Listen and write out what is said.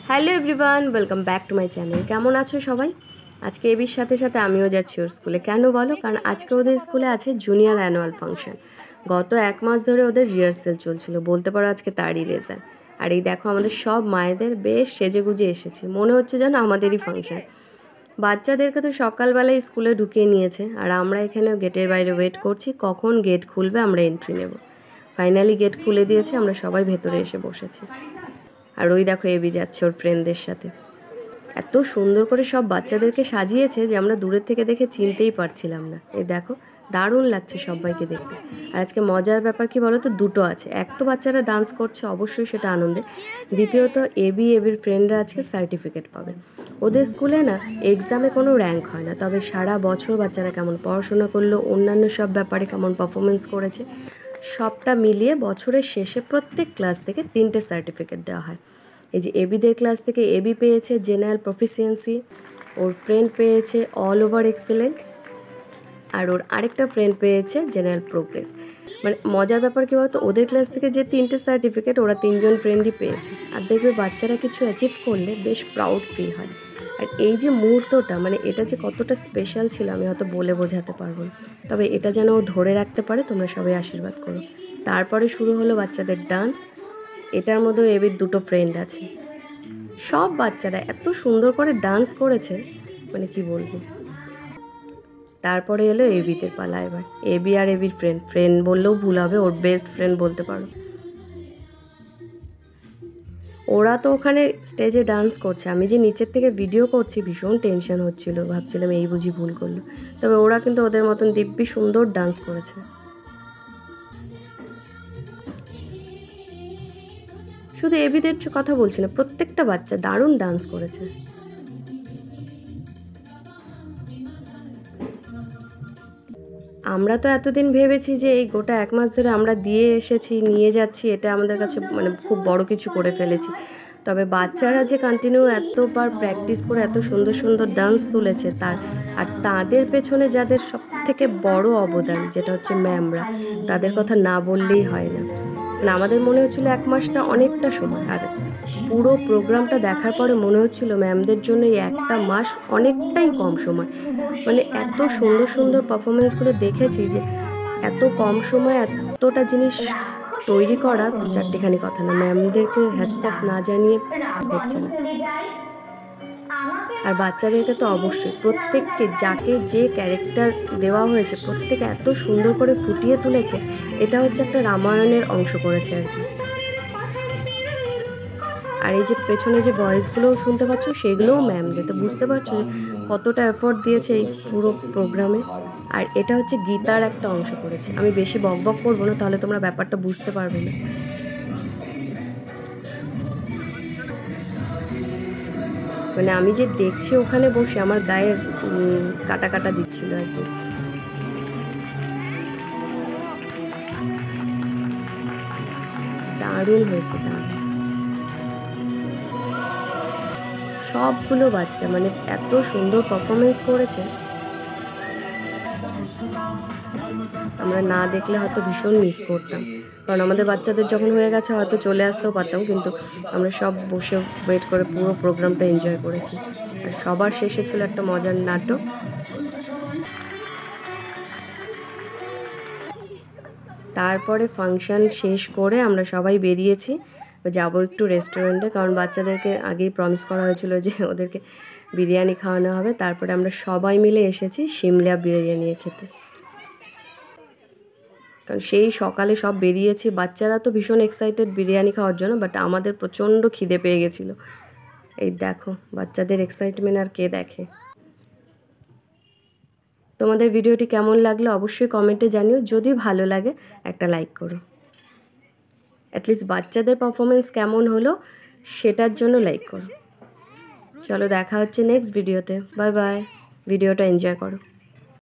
Hello everyone, welcome back to my channel. কেমন আছো সবাই? আজকে এবির সাথে সাথে আমিও যাচ্ছি ওর স্কুলে। কেন বলো? কারণ আজকে ওদের স্কুলে আছে জুনিয়র অ্যানুয়াল ফাংশন। গত 1 মাস ধরে ওদের রিহার্সেল চলছিল, বলতে পারো আজকে তারই রেজাল্ট। আর এই দেখো আমাদের সব মায়েদের বেশ সেজেগুজে এসেছে, মনে হচ্ছে যেন আমাদেরই ফাংশন। বাচ্চাদেরকে তো সকালবেলায় স্কুলে ঢুকিয়ে নিয়েছে, আর আমরা এখানে গেটের বাইরে ওয়েট করছি কখন গেট খুলবে আমরা এন্ট্রি নেব। ফাইনালি গেট খুলে দিয়েছে, আমরা সবাই ভেতরে এসে বসেছি। আর ওই দেখো এবি যাচ্ছে ওর ফ্রেন্ডদের সাথে। এত সুন্দর করে সব বাচ্চাদেরকে সাজিয়েছে যে আমরা দূরের থেকে দেখে চিনতেই পারছিলাম না। এই দেখো, দারুণ লাগছে সবাইকে দেখতে। আর আজকে মজার ব্যাপার কি বলো তো, দুটো আছে। এক তো বাচ্চারা ডান্স করছে, অবশ্যই সেটা আনন্দের। দ্বিতীয়ত এবির ফ্রেন্ডরা আজকে সার্টিফিকেট পাবে। ওদের স্কুলে না এক্সামে কোনো র্যাঙ্ক হয় না, তবে সারা বছর বাচ্চারা কেমন পড়াশোনা করলো, অন্যান্য সব ব্যাপারে কেমন পারফরমেন্স করেছে, সবটা মিলিয়ে বছরের শেষে প্রত্যেক ক্লাস থেকে 3টে সার্টিফিকেট দেওয়া হয়। এই যে এবিদের ক্লাস থেকে এবি পেয়েছে জেনারেল প্রফিসিয়েন্সি, ওর ফ্রেন্ড পেয়েছে অল ওভার এক্সেলেন্ট, আর ওর আরেকটা ফ্রেন্ড পেয়েছে জেনারেল প্রোগ্রেস। মানে মজার ব্যাপার কী বলতো, ওদের ক্লাস থেকে যে 3টে সার্টিফিকেট ওরা 3জন ফ্রেন্ডই পেয়েছে। আর দেখবে বাচ্চারা কিছু অ্যাচিভ করলে বেশ প্রাউড ফিল হয়। আর এই যে মুহূর্তটা, মানে এটা যে কতটা স্পেশাল ছিল আমি হয়তো বলে বোঝাতে পারবো না। তবে এটা যেন ও ধরে রাখতে পারে, তোমরা সবাই আশীর্বাদ করো। তারপরে শুরু হলো বাচ্চাদের ডান্স। এটার মধ্যেও এবির 2টো ফ্রেন্ড আছে। সব বাচ্চারা এত সুন্দর করে ডান্স করেছে, মানে কি বলবো। তারপরে এলো এবিদের পালা। এবার এবি আর এবির ফ্রেন্ড বললেও ভুল হবে, ওর বেস্ট ফ্রেন্ড বলতে পারো। ওরা তো ওখানে স্টেজে ডান্স করছে, আমি যে নিচের থেকে ভিডিও করছি ভীষণ টেনশন হচ্ছিল, ভাবছিলাম এই বুঝি ভুল করলো। তবে ওরা কিন্তু ওদের মতন দিব্যি সুন্দর ডান্স করেছে। শুধু এবিদের কথা বলছি না, প্রত্যেকটা বাচ্চা দারুণ ডান্স করেছে। আমরা তো এতদিন ভেবেছি যে এই গোটা 1 মাস ধরে আমরা দিয়ে এসেছি, নিয়ে যাচ্ছি, এটা আমাদের কাছে মানে খুব বড় কিছু করে ফেলেছি। তবে বাচ্চারা যে কন্টিনিউ এতবার প্র্যাকটিস করে এত সুন্দর সুন্দর ডান্স তুলেছে, আর তাদের পেছনে যাদের সবথেকে বড় অবদান, যেটা হচ্ছে ম্যামরা, তাদের কথা না বললেই হয় না। মানে আমাদের মনে হচ্ছিলো 1 মাসটা অনেকটা সময়, আর পুরো প্রোগ্রামটা দেখার পরে মনে হচ্ছিল ম্যামদের জন্য এই 1 মাস অনেকটাই কম সময়। মানে এত সুন্দর সুন্দর পারফরমেন্সগুলো দেখেছি যে এত কম সময় এতটা জিনিস তৈরি করা চারটিখানি কথা না। ম্যামদেরকে হ্যাটস অফ না জানিয়ে হচ্ছে না। আর বাচ্চাদেরকে তো অবশ্যই, প্রত্যেককে যাকে যে ক্যারেক্টার দেওয়া হয়েছে প্রত্যেকে এত সুন্দর করে ফুটিয়ে তুলেছে। এটা হচ্ছে একটা রামায়ণের অংশ করেছে আর কি। আর এই যে পেছনে যে ভয়েসগুলোও শুনতে পাচ্ছ, সেগুলোও ম্যামদের, তো বুঝতে পারছো যে কতটা এফোর্ট দিয়েছে এই পুরো প্রোগ্রামে। আর এটা হচ্ছে গীতার একটা অংশ করেছে। আমি বেশি বকবক করবো না, তাহলে তোমরা ব্যাপারটা বুঝতে পারবে না। মানে আমি যে দেখছি ওখানে বসে, আমার গায়ে কাটা কাটা দিচ্ছিল আর কি। দারুণ হয়েছে, দারুণ। সবগুলো বাচ্চা মানে এত সুন্দর পারফরমেন্স করেছে, আমরা না দেখলে হয়তো ভীষণ মিস করতাম। কারণ আমাদের বাচ্চাদের যখন হয়ে গেছে হয়তো চলে আসতেও পারতাম, কিন্তু আমরা সব বসে ওয়েট করে পুরো প্রোগ্রামটা এনজয় করেছি। আর সবার শেষে ছিল একটা মজার নাটক। তারপরে ফাংশন শেষ করে আমরা সবাই বেরিয়েছি, যাবো একটু রেস্টুরেন্টে, কারণ বাচ্চাদেরকে আগেই প্রমিস করা হয়েছিল যে ওদেরকে বিরিয়ানি খাওয়ানো হবে। তারপরে আমরা সবাই মিলে এসেছি সিমলা বিরিয়ানি খেতে। কারণ সেই সকালে সব বেরিয়েছি, বাচ্চারা তো ভীষণ এক্সাইটেড বিরিয়ানি খাওয়ার জন্য, বাট আমাদের প্রচণ্ড খিদে পেয়ে গেছিলো। এই দেখো বাচ্চাদের এক্সাইটমেন্ট আর কে দেখে। তোমাদের ভিডিওটি কেমন লাগলো অবশ্যই কমেন্টে জানিও। যদি ভালো লাগে একটা লাইক করো। অ্যাটলিস্ট বাচ্চাদের পারফরমেন্স কেমন হলো সেটার জন্য লাইক করো। চলো দেখা হচ্ছে নেক্সট ভিডিওতে। Bye bye. ভিডিওটা এনজয় করো।